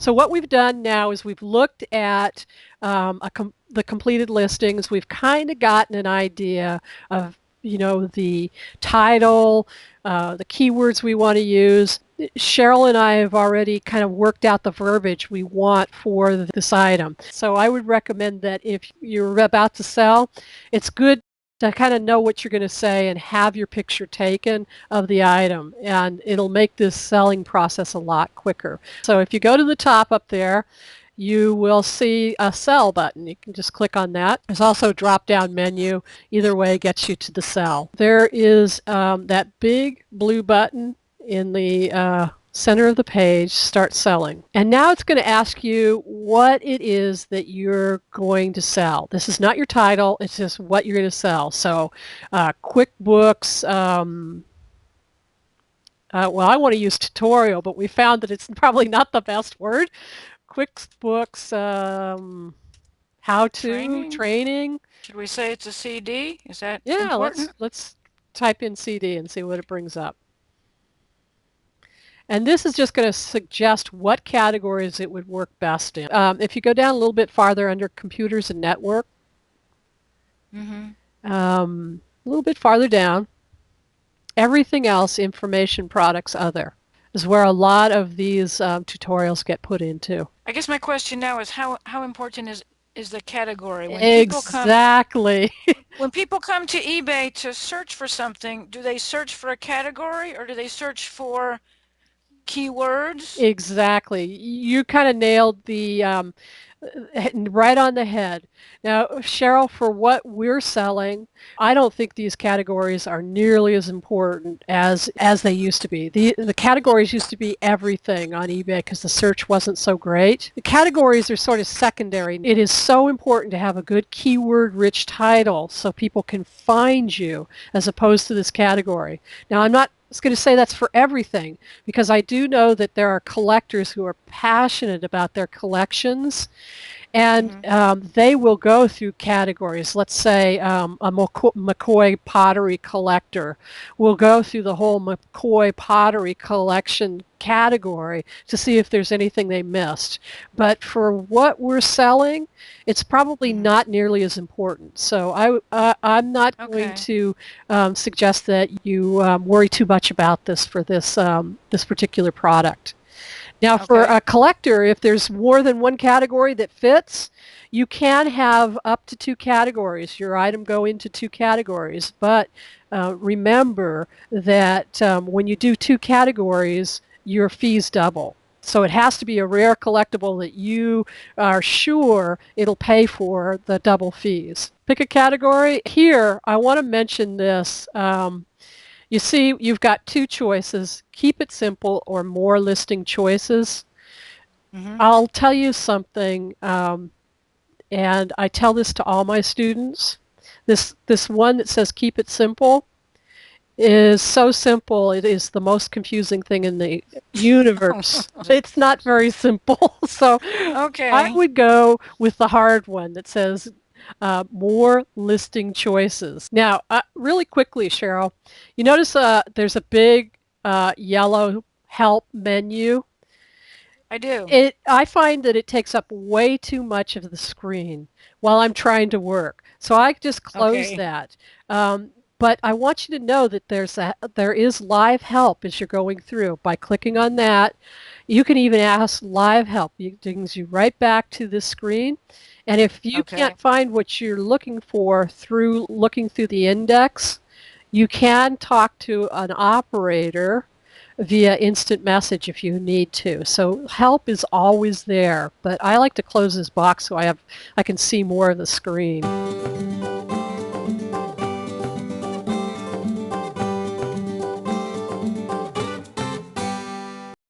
So what we've done now is we've looked at the completed listings. We've kind of gotten an idea of, the title, the keywords we want to use. Cheryl and I have already kind of worked out the verbiage we want for this item. So I would recommend that if you're about to sell, it's good to kind of know what you're going to say and have your picture taken of the item, and it'll make this selling process a lot quicker. So if you go to the top up there, you will see a sell button. You can just click on that. There's also a drop-down menu. Either way gets you to the sell. There is that big blue button in the center of the page, Start Selling. And now it's going to ask you what it is that you're going to sell. This is not your title. It's just what you're going to sell. So QuickBooks, well, I want to use tutorial, but we found that it's probably not the best word. QuickBooks, how-to, training. Should we say it's a CD? Is that Yeah, important? let's type in CD and see what it brings up. And this is just going to suggest what categories it would work best in. If you go down a little bit farther under Computers and Network, a little bit farther down, everything else, Information Products Other, is where a lot of these tutorials get put into. I guess my question now is how important is the category? Exactly. When people come to eBay to search for something, do they search for a category or do they search for keywords? Exactly. You kind of nailed the right on the head. Now, Cheryl, for what we're selling, I don't think these categories are nearly as important as they used to be. The categories used to be everything on eBay because the search wasn't so great. The categories are sort of secondary. It is so important to have a good keyword-rich title so people can find you as opposed to this category. Now, I'm not going to say that's for everything, because I do know that there are collectors who are passionate about their collections, and they will go through categories. Let's say a McCoy pottery collector will go through the whole McCoy pottery collection category to see if there's anything they missed. But for what we're selling, it's probably not nearly as important. So I'm not going to suggest that you worry too much about this for this particular product. Now, for a collector, if there's more than one category that fits, you can have up to 2 categories. Your item go into 2 categories. But remember that when you do 2 categories, your fees double. So it has to be a rare collectible that you are sure it'll pay for the double fees. Pick a category. Here, I want to mention this. You see, you've got 2 choices, keep it simple or more listing choices. I'll tell you something, and I tell this to all my students. This one that says keep it simple is so simple, it is the most confusing thing in the universe. It's not very simple. So I would go with the hard one that says more listing choices. Now, really quickly, Cheryl, you notice there's a big yellow help menu. I do. I find that it takes up way too much of the screen while I'm trying to work. So I just close that. But I want you to know that there is live help as you're going through. By clicking on that, you can even ask live help. It brings you right back to this screen. And if you can't find what you're looking for through looking through the index, you can talk to an operator via instant message if you need to. So help is always there, but I like to close this box so I can see more of the screen.